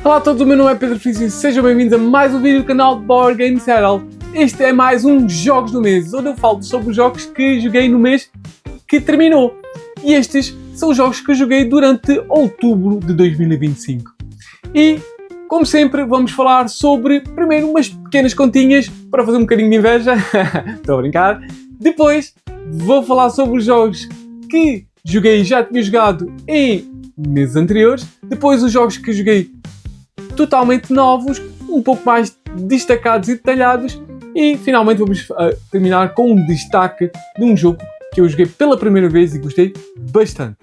Olá a todos, o meu nome é Pedro Frício e sejam bem-vindos a mais um vídeo do canal Board Games Herald. Este é mais um Jogos do Mês, onde eu falo sobre os jogos que joguei no mês que terminou. E estes são os jogos que eu joguei durante outubro de 2025. E, como sempre, vamos falar sobre, primeiro, umas pequenas continhas para fazer um bocadinho de inveja. Estou a brincar. Depois, vou falar sobre os jogos que joguei e já tinha jogado em meses anteriores. Depois, os jogos que joguei totalmente novos, um pouco mais destacados e detalhados. E, finalmente, vamos terminar com um destaque de um jogo que eu joguei pela primeira vez e gostei bastante.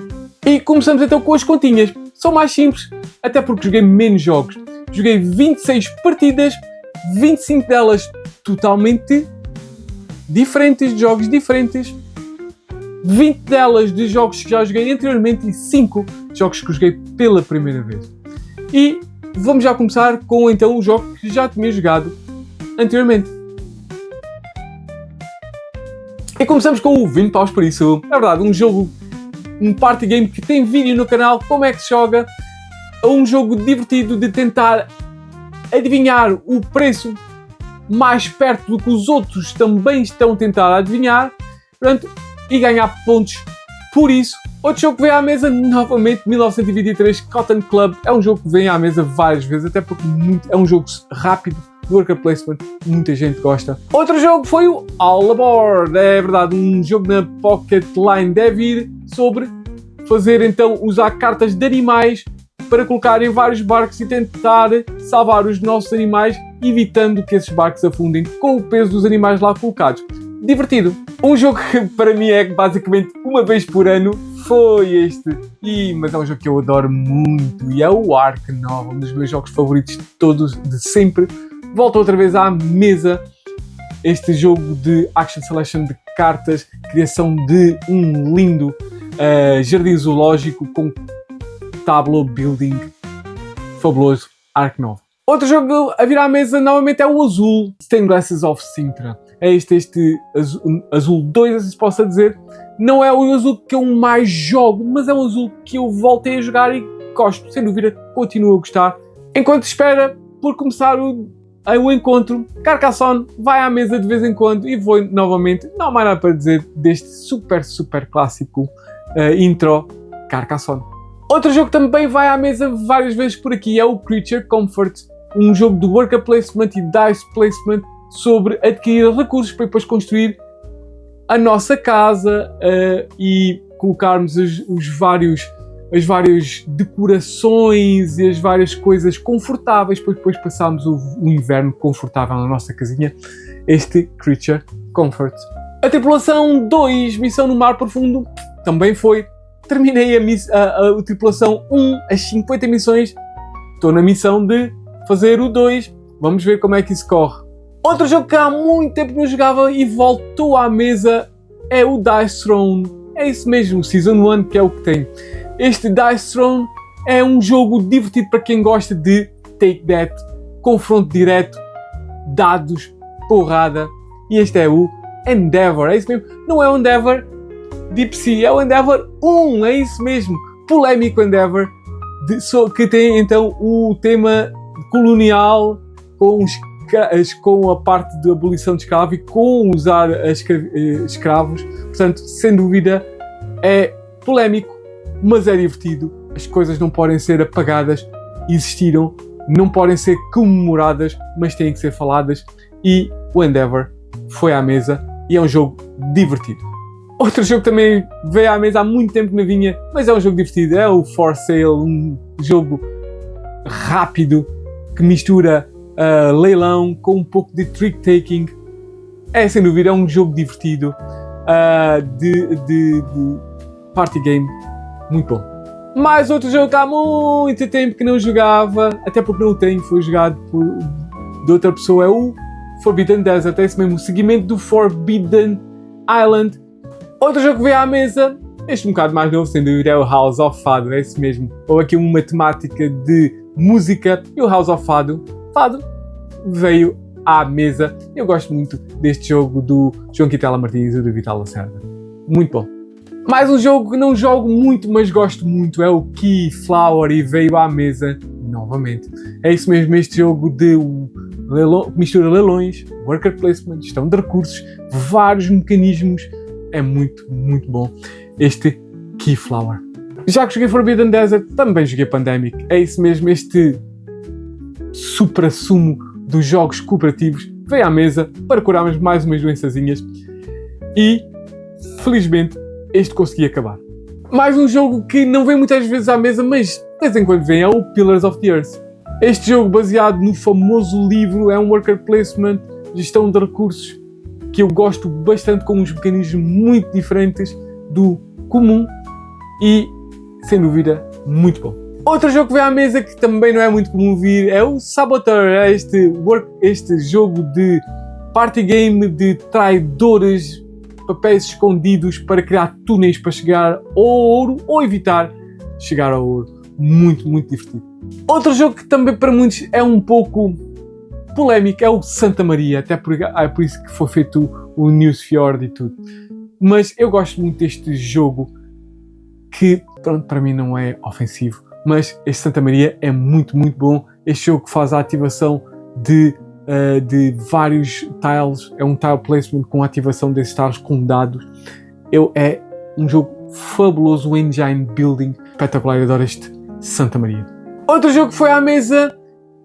E começamos então com as continhas. São mais simples, até porque joguei menos jogos. Joguei 26 partidas, 25 delas totalmente diferentes, de jogos diferentes. 20 delas de jogos que já joguei anteriormente e 5 jogos que joguei pela primeira vez. E vamos já começar com então o jogo que já tinha jogado anteriormente. E começamos com o 20 paus por isso. É verdade, um jogo, um party game que tem vídeo no canal, como é que se joga. É um jogo divertido de tentar adivinhar o preço mais perto do que os outros também estão a tentar adivinhar. Portanto, e ganhar pontos por isso. Outro jogo que vem à mesa, novamente, 1923 Cotton Club. É um jogo que vem à mesa várias vezes, até porque é um jogo rápido, de worker placement, muita gente gosta. Outro jogo foi o All Aboard. É verdade, um jogo na Pocket Line David sobre fazer então, usar cartas de animais para colocar em vários barcos e tentar salvar os nossos animais, evitando que esses barcos afundem com o peso dos animais lá colocados. Divertido. Um jogo que para mim é basicamente uma vez por ano foi este. Mas é um jogo que eu adoro muito e é o Ark Nova, um dos meus jogos favoritos de todos, de sempre. Volta outra vez à mesa. Este jogo de Action Selection de cartas, criação de um lindo jardim zoológico com tableau building fabuloso. Ark Nova. Outro jogo a vir à mesa novamente é o Azul, Stained Glasses of Sintra. É este azul 2, assim se possa dizer. Não é o azul que eu mais jogo, mas é o azul que eu voltei a jogar e gosto. Sem dúvida, continuo a gostar. Enquanto espera por começar o encontro, Carcassonne vai à mesa de vez em quando e vou novamente. Não há mais nada para dizer deste super clássico intro Carcassonne. Outro jogo que também vai à mesa várias vezes por aqui é o Creature Comfort. Um jogo de worker placement e dice placement sobre adquirir recursos para depois construir a nossa casa e colocarmos as várias decorações e as várias coisas confortáveis para depois passarmos o inverno confortável na nossa casinha. Este Creature Comfort. A tripulação 2, Missão no Mar Profundo, também foi. Terminei a tripulação 1, as 50 missões. Estou na missão de fazer o 2. Vamos ver como é que isso corre. Outro jogo que há muito tempo não jogava e voltou à mesa é o Dice Throne. É isso mesmo, Season 1, que é o que tem. Este Dice Throne é um jogo divertido para quem gosta de Take That, confronto direto, dados, porrada. E este é o Endeavor, é isso mesmo. Não é o Endeavor Deep Sea, é o Endeavor 1, é isso mesmo. Polémico Endeavor, que tem então o tema colonial com a parte da abolição de escravo e com usar escravos. Portanto, sem dúvida, é polémico, mas é divertido. As coisas não podem ser apagadas, existiram, não podem ser comemoradas, mas têm que ser faladas. E o Endeavor foi à mesa e é um jogo divertido. Outro jogo que também veio à mesa há muito tempo que não vinha, mas é um jogo divertido, é o For Sale, um jogo rápido que mistura leilão com um pouco de trick-taking. É sem dúvida um jogo divertido de party game, muito bom. Mais outro jogo que há muito tempo que não jogava, até porque não o tenho, foi jogado de outra pessoa, é o Forbidden Desert, é esse mesmo, o seguimento do Forbidden Island. Outro jogo que veio à mesa, este um bocado mais novo, sem dúvida, é o House of Fado, é esse mesmo. Ou aqui uma temática de música, e o House of Fado veio à mesa. Eu gosto muito deste jogo do João Quintela Martins e do Vital Lacerda. Muito bom. Mais um jogo que não jogo muito, mas gosto muito, é o Keyflower e veio à mesa novamente. É isso mesmo, este jogo de mistura leilões, worker placement, gestão de recursos, vários mecanismos. É muito, muito bom este Keyflower. Já que joguei Forbidden Desert, também joguei Pandemic. É isso mesmo, este supra-sumo dos jogos cooperativos veio à mesa para curarmos mais umas doençazinhas e, felizmente, este consegui acabar. Mais um jogo que não vem muitas vezes à mesa, mas de vez em quando vem, é o Pillars of the Earth. Este jogo, baseado no famoso livro, é um worker placement, gestão de recursos, que eu gosto bastante, com uns mecanismos muito diferentes do comum e, sem dúvida, muito bom. Outro jogo que vem à mesa, que também não é muito comum vir, é o Saboteur. É este jogo de party game de traidores, papéis escondidos para criar túneis para chegar ao ouro ou evitar chegar ao ouro. Muito, muito divertido. Outro jogo que também para muitos é um pouco polémico é o Santa Maria, até por isso que foi feito o Newsfjord e tudo. Mas eu gosto muito deste jogo, que pronto, para mim não é ofensivo, mas este Santa Maria é muito, muito bom. Este jogo que faz a ativação de vários tiles, é um tile placement com ativação desses tiles com dados. É um jogo fabuloso, o engine building espetacular, eu adoro este Santa Maria. Outro jogo que foi à mesa,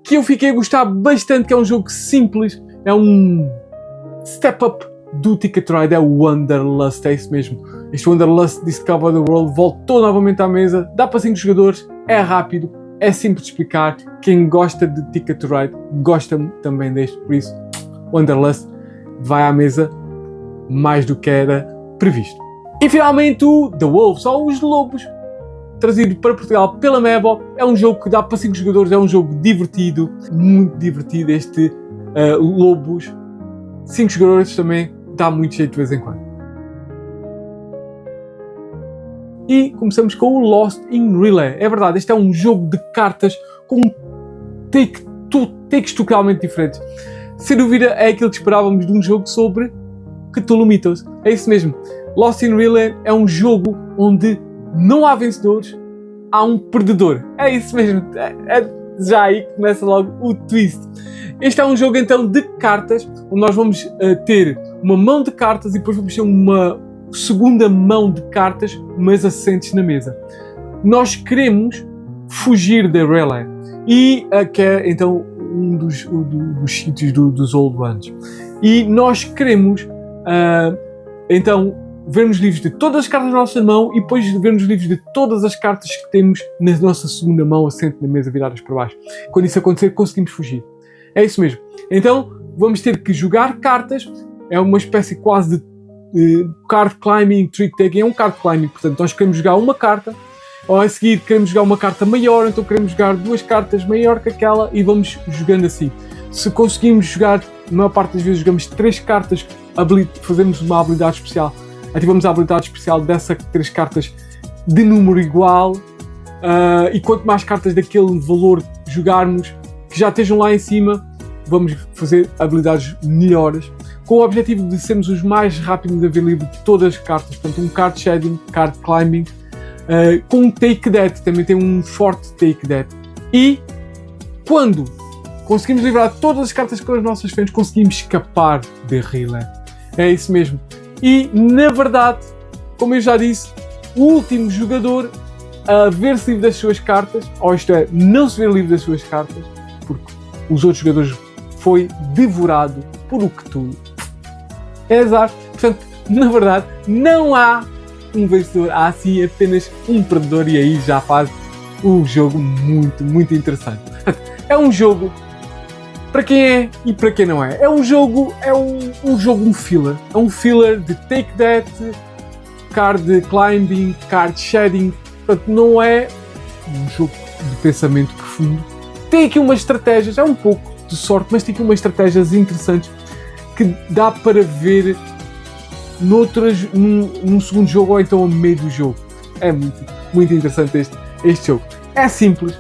que eu fiquei a gostar bastante, que é um jogo simples, é um step up do Ticket Ride, é o Wanderlust, é isso mesmo. Este Wanderlust Discover the World voltou novamente à mesa, dá para 5 jogadores, é rápido, é simples de explicar. Quem gosta de Ticket to Ride gosta também deste, por isso Wanderlust vai à mesa mais do que era previsto. E finalmente o The Wolves, ou os Lobos, trazido para Portugal pela Mebo. É um jogo que dá para 5 jogadores, é um jogo divertido, muito divertido. Este Lobos, 5 jogadores também dá muito jeito de vez em quando. E começamos com o Lost in Relay. É verdade, este é um jogo de cartas com takes totalmente diferentes. Sem dúvida é aquilo que esperávamos de um jogo sobre Cthulhu Mythos. É isso mesmo. Lost in Relay é um jogo onde não há vencedores, há um perdedor. É isso mesmo. Já aí que começa logo o twist. Este é um jogo então de cartas, onde nós vamos ter uma mão de cartas e depois vamos ter uma segunda mão de cartas, mas assentes na mesa. Nós queremos fugir da relay. E que é então um dos sítios dos Old Ones. E nós queremos então vermos livros de todas as cartas da nossa mão e depois vermos livros de todas as cartas que temos na nossa segunda mão, assente na mesa, viradas para baixo. Quando isso acontecer, conseguimos fugir. É isso mesmo. Então vamos ter que jogar cartas. É uma espécie quase de card climbing, trick taking. É um card climbing, portanto nós queremos jogar uma carta, ou a seguir queremos jogar uma carta maior, então queremos jogar 2 cartas maior que aquela e vamos jogando assim. Se conseguimos jogar, na maior parte das vezes jogamos 3 cartas, fazemos uma habilidade especial, ativamos a habilidade especial dessas 3 cartas de número igual, e quanto mais cartas daquele valor jogarmos, que já estejam lá em cima, vamos fazer habilidades melhores, com o objetivo de sermos os mais rápidos a ver livre de todas as cartas. Portanto, um card shedding, card climbing, com um take that, também tem um forte take that. E quando conseguimos livrar todas as cartas com as nossas frentes, conseguimos escapar da relay. É isso mesmo. E na verdade, como eu já disse, o último jogador a ver-se livre das suas cartas, ou isto é, não se ver livre das suas cartas, porque os outros jogadores foi devorado por o Cthulhu. É azar. Portanto, na verdade, não há um vencedor, há sim apenas um perdedor, e aí já faz o jogo muito, muito interessante. É um jogo para quem é e para quem não é. É um jogo filler. É um filler de take that, card climbing, card shedding. Portanto, não é um jogo de pensamento profundo. Tem aqui umas estratégias, é um pouco de sorte, mas tem aqui umas estratégias interessantes que dá para ver num segundo jogo ou então ao meio do jogo. É muito, muito interessante este jogo. É simples,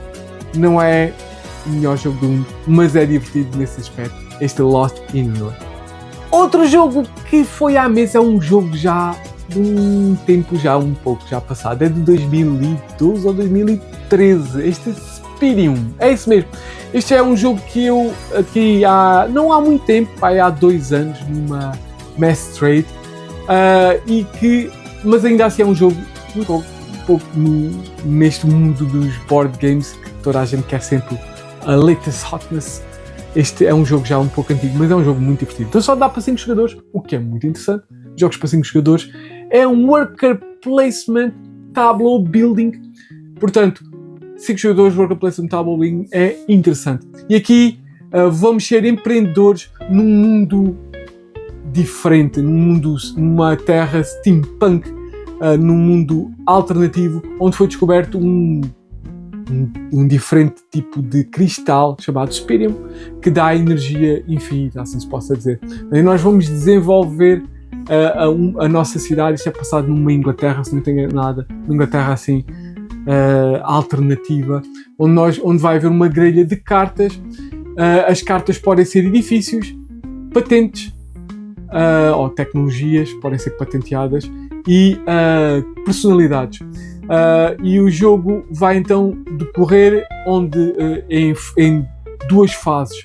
não é o melhor jogo do mundo, mas é divertido nesse aspecto. Este Lost in Relay. Outro jogo que foi à mesa é um jogo já de um tempo já um pouco já passado, é de 2012 ou 2013. Este Spirium, é isso mesmo. Este é um jogo que eu adquiri não há muito tempo, há 2 anos, numa mass trade, mas ainda assim é um jogo um pouco neste mundo dos board games, que toda a gente quer sempre a latest hotness. Este é um jogo já um pouco antigo, mas é um jogo muito divertido. Então só dá para 5 jogadores, o que é muito interessante. Jogos para 5 jogadores. É um worker placement tableau building. Portanto, 5 jogadores, worker placement tableau building é interessante. E aqui vamos ser empreendedores num mundo diferente, numa terra steampunk, num mundo alternativo, onde foi descoberto um diferente tipo de cristal chamado Spirium, que dá energia infinita, assim se possa dizer. E nós vamos desenvolver a nossa cidade. Isto é passado numa Inglaterra, se não tenho nada, numa Inglaterra assim alternativa, onde vai haver uma grelha de cartas. As cartas podem ser edifícios, patentes ou tecnologias, podem ser patenteadas, e personalidades. E o jogo vai então decorrer em 2 fases,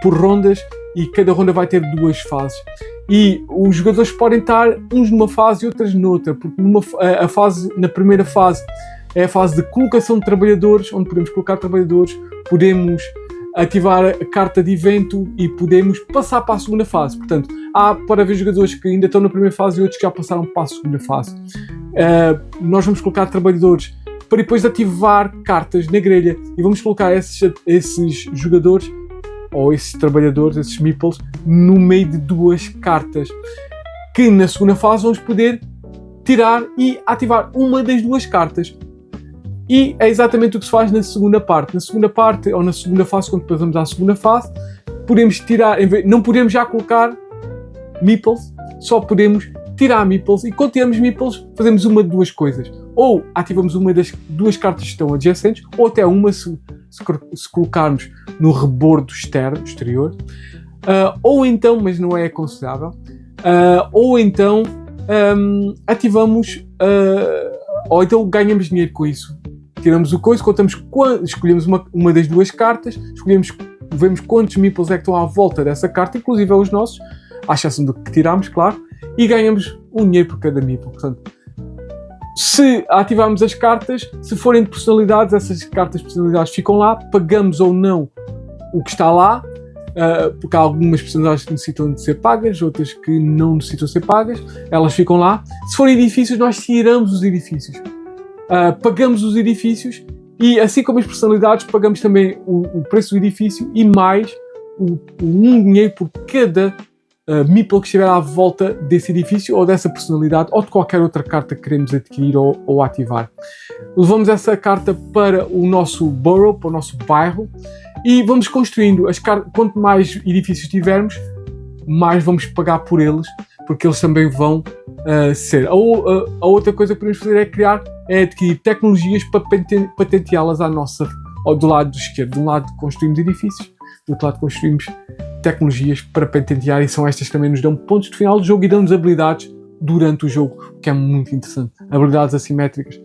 por rondas, e cada ronda vai ter 2 fases. E os jogadores podem estar uns numa fase e outros noutra, porque na primeira fase é a fase de colocação de trabalhadores, onde podemos colocar trabalhadores, podemos ativar a carta de evento e podemos passar para a segunda fase. Portanto, pode haver jogadores que ainda estão na primeira fase e outros que já passaram para a segunda fase. Nós vamos colocar trabalhadores para depois ativar cartas na grelha, e vamos colocar esses jogadores, ou esses trabalhadores, esses meeples, no meio de 2 cartas, que na segunda fase vamos poder tirar e ativar uma das 2 cartas. E é exatamente o que se faz na segunda parte. Na segunda parte, ou na segunda fase, quando passamos à segunda fase, podemos tirar, não podemos já colocar meeples, só podemos tirar meeples, e quando tiramos meeples fazemos uma de 2 coisas. Ou ativamos uma das 2 cartas que estão adjacentes, ou até uma se colocarmos no rebordo exterior, ou então, mas não é aconselhável, ou então ativamos, ou então ganhamos dinheiro com isso. Tiramos o coisa, escolhemos uma das 2 cartas, vemos quantos meeples é que estão à volta dessa carta, inclusive os nossos, à exceção do que tiramos, claro, e ganhamos um dinheiro por cada meeple. Portanto, se ativarmos as cartas, se forem de personalidades, essas cartas de personalidades ficam lá, pagamos ou não o que está lá, porque há algumas personalidades que necessitam de ser pagas, outras que não necessitam ser pagas, elas ficam lá. Se forem edifícios, nós tiramos os edifícios. Pagamos os edifícios, e assim como as personalidades, pagamos também o preço do edifício e mais um dinheiro por cada meeple que estiver à volta desse edifício, ou dessa personalidade, ou de qualquer outra carta que queremos adquirir ou ativar. Levamos essa carta para o nosso borough, para o nosso bairro, e vamos construindo as cartas. Quanto mais edifícios tivermos, mais vamos pagar por eles, porque eles também vão ser. A outra coisa que podemos fazer é adquirir tecnologias para patenteá-las do lado esquerdo. De um lado construímos edifícios, do outro lado construímos tecnologias para patentear, e são estas que também nos dão pontos de final do jogo e dão-nos habilidades durante o jogo, o que é muito interessante. Habilidades assimétricas,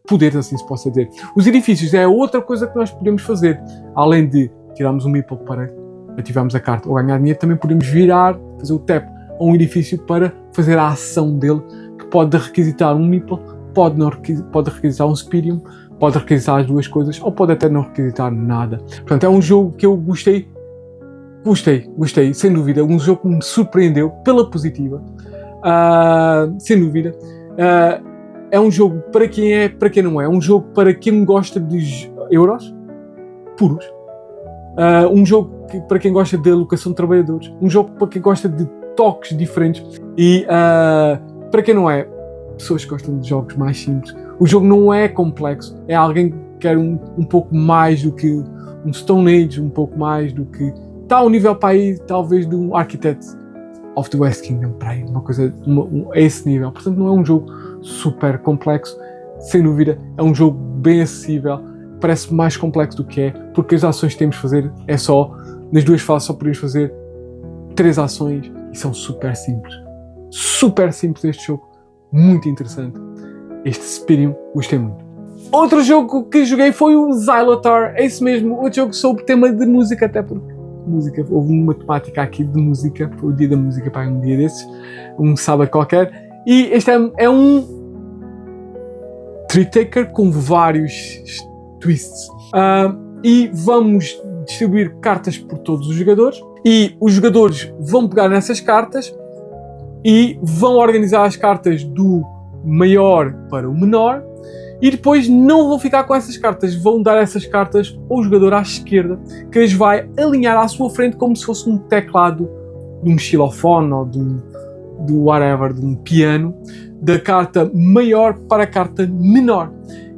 poderes, assim se possa dizer. Os edifícios é outra coisa que nós podemos fazer. Além de tirarmos um meeple para ativarmos a carta ou ganhar dinheiro, também podemos fazer o tap a um edifício para fazer a ação dele, que pode requisitar um meeple, pode requisitar um Spirium, pode requisitar as 2 coisas, ou pode até não requisitar nada. Portanto, é um jogo que eu gostei, sem dúvida. Um jogo que me surpreendeu pela positiva, sem dúvida. É um jogo para quem é, para quem não é. Um jogo para quem gosta de euros puros. Um jogo para quem gosta de alocação de trabalhadores. Um jogo para quem gosta de toques diferentes. E para quem não é, pessoas que gostam de jogos mais simples. O jogo não é complexo. É alguém que quer um pouco mais do que um Stone Age, um pouco mais do que... Está ao nível para aí, talvez, de um Architect of the West Kingdom, para aí, uma coisa a esse nível. Portanto, não é um jogo super complexo, sem dúvida. É um jogo bem acessível. Parece mais complexo do que é, porque as ações que temos de fazer é só... Nas 2 fases só podemos fazer 3 ações e são super simples. Super simples este jogo. Muito interessante. Este Spirium, gostei muito. Outro jogo que joguei foi o Xylotar, é isso mesmo, outro jogo sobre tema de música, até porque música, houve uma temática aqui de música, foi o dia da música, para um dia desses, um sábado qualquer, e este é um trick taker com vários twists, e vamos distribuir cartas por todos os jogadores, e os jogadores vão pegar nessas cartas e vão organizar as cartas do maior para o menor, e depois não vão ficar com essas cartas, vão dar essas cartas ao jogador à esquerda, que as vai alinhar à sua frente como se fosse um teclado de um xilofone ou de um piano, da carta maior para a carta menor.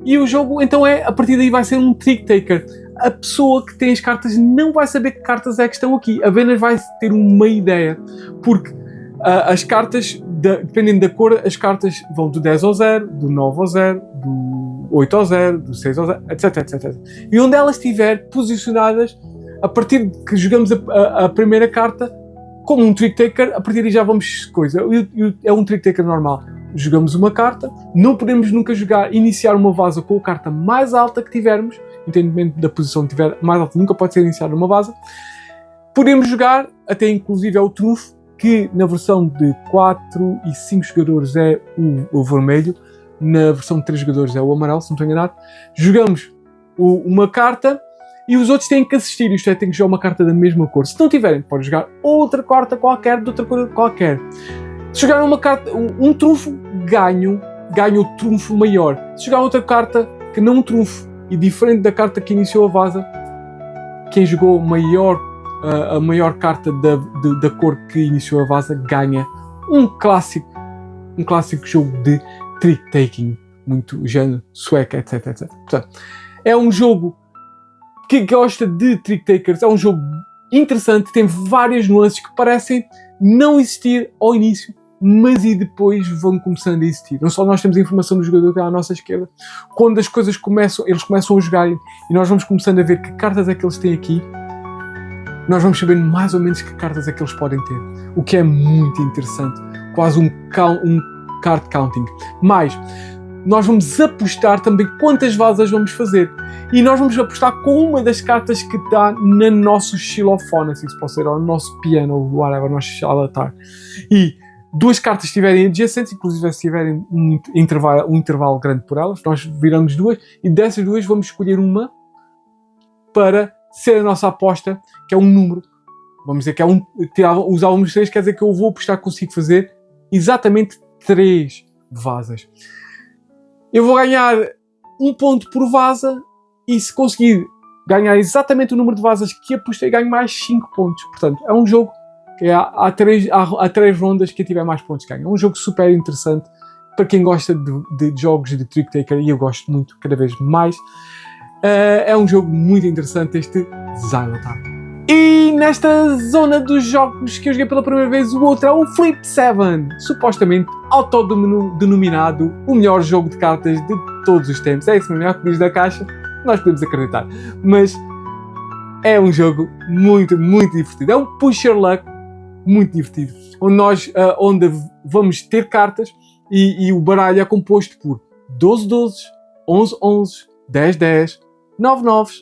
E o jogo então a partir daí vai ser um trick taker. A pessoa que tem as cartas não vai saber que cartas é que estão aqui, apenas vai ter uma ideia, porque as cartas, dependendo da cor, as cartas vão do 10 ao 0, do 9 ao 0, do 8 ao 0, do 6 ao 0, etc, etc. E onde elas estiver posicionadas, a partir de que jogamos a primeira carta, como um trick taker, a partir daí já vamos coisa. É um trick taker normal. Jogamos uma carta, não podemos nunca iniciar uma vaza com a carta mais alta que tivermos, independentemente da posição que tiver mais alta, nunca pode ser iniciada uma vaza. Podemos jogar, até inclusive é o trunfo, que na versão de 4 e 5 jogadores é o vermelho, na versão de 3 jogadores é o amarelo, se não estou enganado. Jogamos uma carta e os outros têm que assistir, isto é, têm que jogar uma carta da mesma cor. Se não tiverem, podem jogar outra carta qualquer, de outra cor qualquer. Se jogarem uma carta, um trunfo, ganham o trunfo maior. Se jogar outra carta que não um trunfo e diferente da carta que iniciou a vaza, quem jogou a maior carta da cor que iniciou a vaza ganha um clássico jogo de trick-taking, muito género, sueca, etc, etc. Portanto, é um jogo que gosta de trick-takers, é um jogo interessante, tem várias nuances que parecem não existir ao início, mas e depois vão começando a existir. Não só nós temos a informação do jogador que é à nossa esquerda, quando as coisas eles começam a jogar e nós vamos começando a ver que cartas é que eles têm aqui, nós vamos sabendo mais ou menos que cartas é que eles podem ter, o que é muito interessante, quase um card counting. Mas nós vamos apostar também quantas vazas vamos fazer, e nós vamos apostar com uma das cartas que está no nosso xilofone, assim se pode ser, ou no nosso piano, ou whatever, no nosso xalatar. E duas cartas estiverem adjacentes, inclusive se tiverem um intervalo grande por elas, nós viramos duas, e dessas duas vamos escolher uma para ser a nossa aposta, que é um número. Vamos dizer que usar um dos 3, quer dizer que eu vou apostar que consigo fazer exatamente 3 vazas. Eu vou ganhar 1 ponto por vaza, e se conseguir ganhar exatamente o número de vazas que apostei, ganho mais 5 pontos. Portanto, é um jogo que há 3 rondas, quem tiver mais pontos ganha. É um jogo super interessante para quem gosta de jogos de trick taker, e eu gosto muito, cada vez mais. É um jogo muito interessante, este Xylotar. E nesta zona dos jogos que eu joguei pela primeira vez, o outro é o Flip 7, supostamente autodenominado o melhor jogo de cartas de todos os tempos. É isso mesmo, é o que diz da caixa, nós podemos acreditar. Mas é um jogo muito, muito divertido. É um pusher luck muito divertido, onde vamos ter cartas e o baralho é composto por 12 12, 11 11, 10 10, 9 9,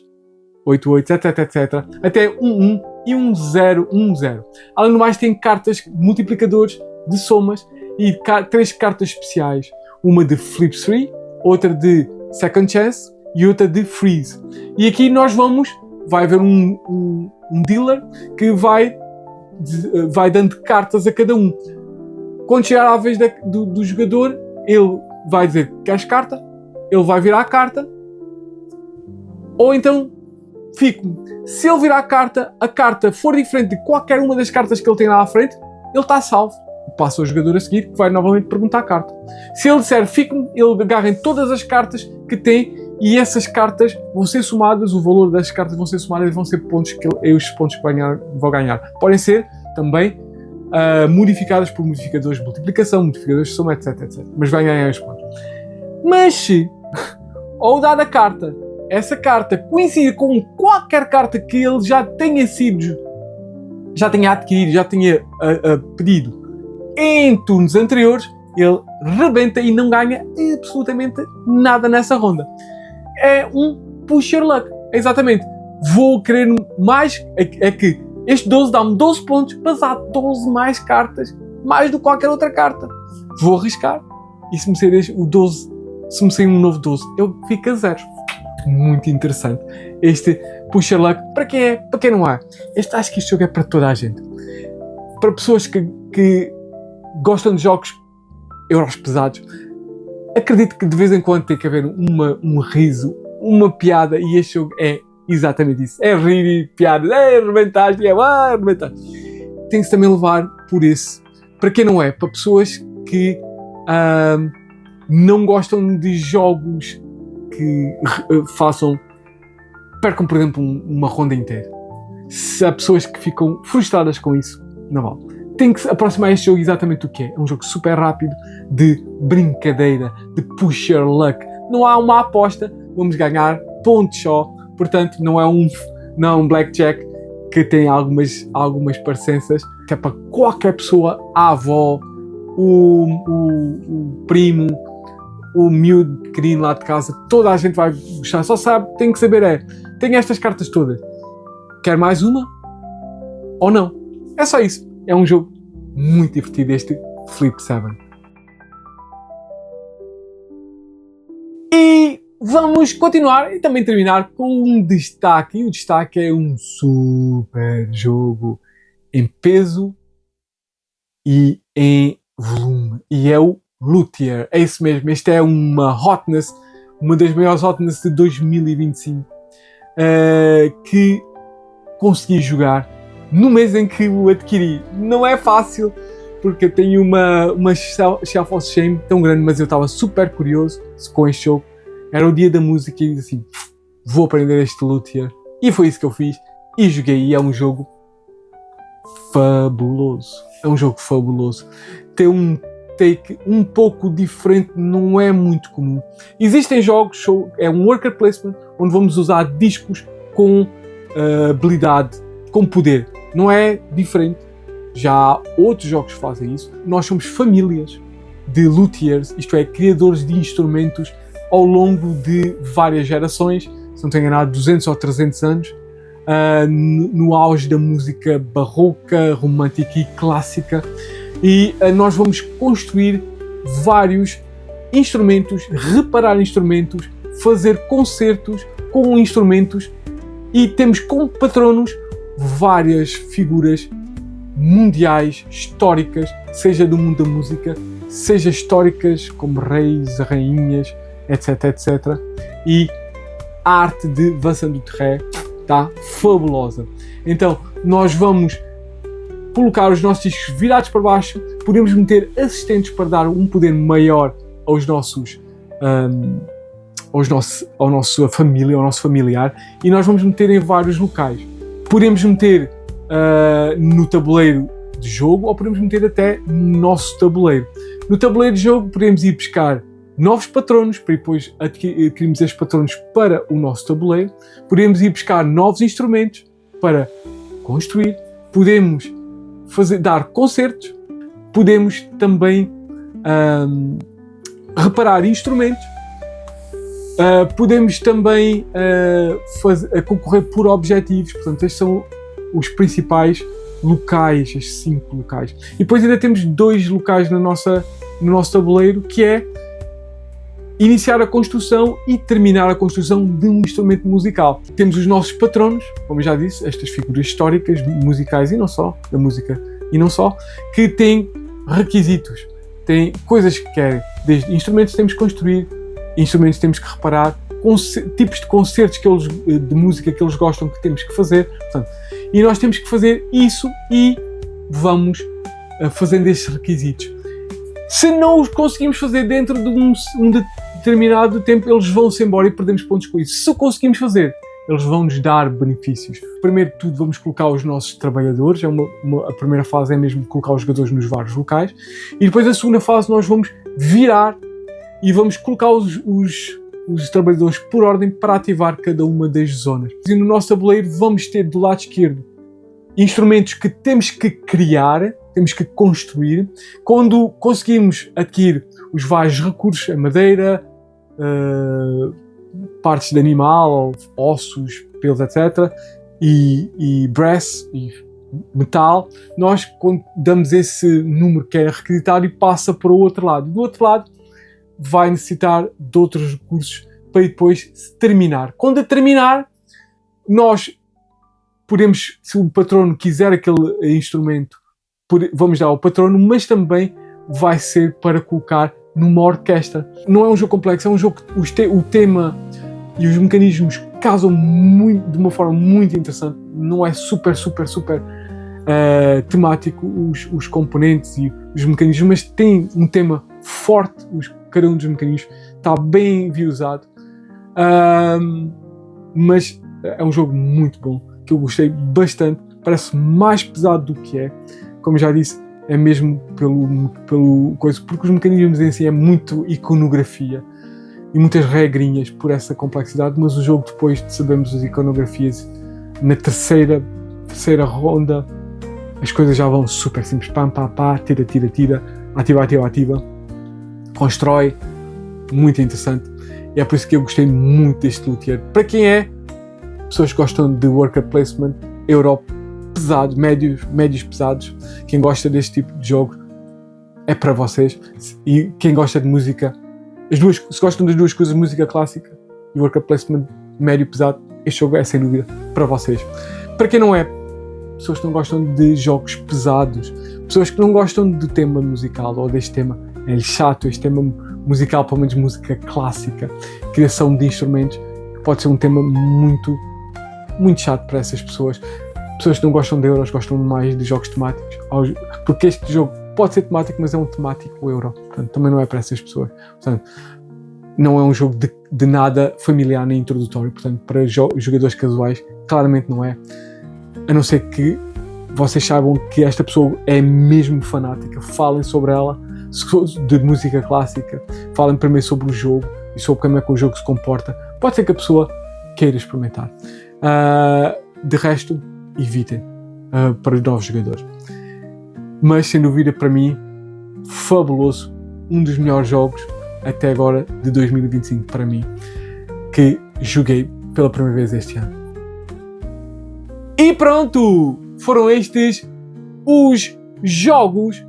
8 8, etc, etc, até 1 1 e 1 0 1 0. Além do mais, tem cartas multiplicadores de somas e 3 cartas especiais, uma de Flip 3, outra de Second Chance e outra de Freeze. E aqui vai haver um dealer que vai dando cartas a cada um. Quando chegar à vez do jogador, ele vai dizer que queres carta, ele vai virar a carta, ou então fico. Se ele virar a carta for diferente de qualquer uma das cartas que ele tem lá à frente, ele está salvo. Passa ao jogador a seguir, que vai novamente perguntar a carta. Se ele disser fico, ele agarra em todas as cartas que tem, e essas cartas vão ser somadas, o valor das cartas vão ser somadas e vão ser pontos os pontos que vão ganhar. Podem ser também modificadas por modificadores de multiplicação, modificadores de soma, etc, etc. Mas vai ganhar os pontos. Mas se, ao dar a carta, essa carta coincide com qualquer carta que ele já tenha adquirido, já tenha pedido em turnos anteriores, ele rebenta e não ganha absolutamente nada nessa ronda. é um push your luck. Exatamente. Vou querer mais. É que este 12 dá-me 12 pontos para dar 12 mais cartas, mais do que qualquer outra carta. Vou arriscar. E se me sair o 12, se me sair um novo 12, eu fico a 0. Muito interessante. Este push your luck. Para quem é? Para quem não é? Acho que este jogo é para toda a gente. Para pessoas que gostam de jogos euros pesados, acredito que de vez em quando tem que haver um riso, uma piada, e este jogo é exatamente isso. É rir e piadas, é arrebentar, arrebentar. Tem-se também levar por esse. Para quem não é? Para pessoas que não gostam de jogos que percam, por exemplo, uma ronda inteira. Se há pessoas que ficam frustradas com isso, não vale. Tem que se aproximar este jogo exatamente o que é. É um jogo super rápido, de brincadeira, de push your luck. Não há uma aposta, vamos ganhar pontos só. Portanto, não é um blackjack que tem algumas parecenças, que é para qualquer pessoa, a avó, o primo, o miúdo pequenino lá de casa, toda a gente vai gostar. Só sabe, tem que saber tem estas cartas todas. Quer mais uma? Ou não? É só isso. É um jogo muito divertido, este Flip 7. E vamos continuar e também terminar com um destaque. E o destaque é um super jogo em peso e em volume. E é o Luthier. É isso mesmo. Este é uma hotness, uma das maiores hotness de 2025, que consegui jogar no mês em que o adquiri. Não é fácil, porque eu tenho uma shelf of shame tão grande, mas eu estava super curioso com este jogo. Era o dia da música e disse assim, vou aprender este Luthier. E foi isso que eu fiz e joguei. E é um jogo fabuloso. É um jogo fabuloso. Tem um take um pouco diferente, não é muito comum. Existem jogos, é um worker placement, onde vamos usar discos com habilidade, com poder. Não é diferente. Já há outros jogos que fazem isso. Nós somos famílias de luthiers, isto é, criadores de instrumentos ao longo de várias gerações, se não estou enganado, 200 ou 300 anos, no auge da música barroca, romântica e clássica. E nós vamos construir vários instrumentos, reparar instrumentos, fazer concertos com instrumentos, e temos como patronos várias figuras mundiais, históricas, seja do mundo da música, seja históricas como reis, rainhas, etc, etc. E a arte de Vincent Dutrait está fabulosa. Então nós vamos colocar os nossos discos virados para baixo, podemos meter assistentes para dar um poder maior aos nossos à nossa família, ao nosso familiar, e nós vamos meter em vários locais. Podemos meter no tabuleiro de jogo, ou podemos meter até no nosso tabuleiro. No tabuleiro de jogo podemos ir buscar novos patronos, para depois adquirirmos estes patronos para o nosso tabuleiro. Podemos ir buscar novos instrumentos para construir. Podemos dar concertos. Podemos também reparar instrumentos. Podemos também concorrer por objetivos. Portanto, estes são os principais locais, estes 5 locais. E depois ainda temos 2 locais no nosso tabuleiro, que é iniciar a construção e terminar a construção de um instrumento musical. Temos os nossos patronos, como eu já disse, estas figuras históricas, musicais e não só, da música e não só, que têm requisitos, têm coisas que querem. Desde instrumentos temos que construir, instrumentos temos que reparar, tipos de concertos de música que eles gostam que temos que fazer. Portanto, e nós temos que fazer isso e vamos fazendo estes requisitos. Se não os conseguimos fazer dentro de um determinado tempo, eles vão-se embora e perdemos pontos com isso. Se o conseguimos fazer, eles vão-nos dar benefícios. Primeiro de tudo, vamos colocar os nossos trabalhadores. A primeira fase é mesmo colocar os jogadores nos vários locais. E depois, a segunda fase, nós vamos virar e vamos colocar os trabalhadores por ordem para ativar cada uma das zonas. E no nosso tabuleiro vamos ter do lado esquerdo instrumentos que temos que criar, temos que construir. Quando conseguimos adquirir os vários recursos, a madeira, partes de animal, ou ossos, pelos, etc. E brass, e metal, nós quando damos esse número que é requisitado e passa para o outro lado. Do outro lado vai necessitar de outros recursos para depois terminar. Quando terminar, nós podemos, se o patrono quiser aquele instrumento, vamos dar ao patrono, mas também vai ser para colocar numa orquestra. Não é um jogo complexo, é um jogo que o tema e os mecanismos casam muito, de uma forma muito interessante. Não é super temático os componentes e os mecanismos, mas tem um tema forte. Cada um dos mecanismos está bem usado. Mas é um jogo muito bom, que eu gostei bastante. Parece mais pesado do que é. Como já disse, é mesmo pelo coisa, porque os mecanismos em si é muito iconografia e muitas regrinhas por essa complexidade, mas o jogo, depois de sabermos as iconografias, na terceira ronda, as coisas já vão super simples. Pá, tira, ativa, constrói, muito interessante. E é por isso que eu gostei muito deste luthier. Para quem é pessoas que gostam de worker placement, Euro pesados, médios pesados, quem gosta deste tipo de jogo, é para vocês. E quem gosta de música, se gostam das duas coisas, música clássica e worker placement médio pesado, este jogo é sem dúvida para vocês. Para quem não é, pessoas que não gostam de jogos pesados, pessoas que não gostam do tema musical ou deste tema, é chato, este tema musical, pelo menos música clássica, criação de instrumentos, pode ser um tema muito chato para essas pessoas. Pessoas que não gostam de euros gostam mais de jogos temáticos, porque este jogo pode ser temático, mas é um temático euro, portanto também não é para essas pessoas. Portanto, não é um jogo de nada familiar nem introdutório, portanto para jogadores casuais claramente não é, a não ser que vocês saibam que esta pessoa é mesmo fanática. Falem sobre ela, de música clássica, falem primeiro sobre o jogo e sobre como é que o jogo se comporta. Pode ser que a pessoa queira experimentar. De resto, evitem para os novos jogadores. Mas sem dúvida, para mim, fabuloso, um dos melhores jogos até agora de 2025 para mim, que joguei pela primeira vez este ano. E pronto, foram estes os jogos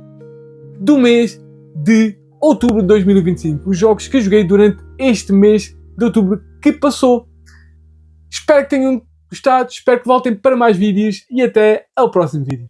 do mês de outubro de 2025, os jogos que joguei durante este mês de outubro que passou. Espero que tenham gostado, espero que voltem para mais vídeos e até ao próximo vídeo.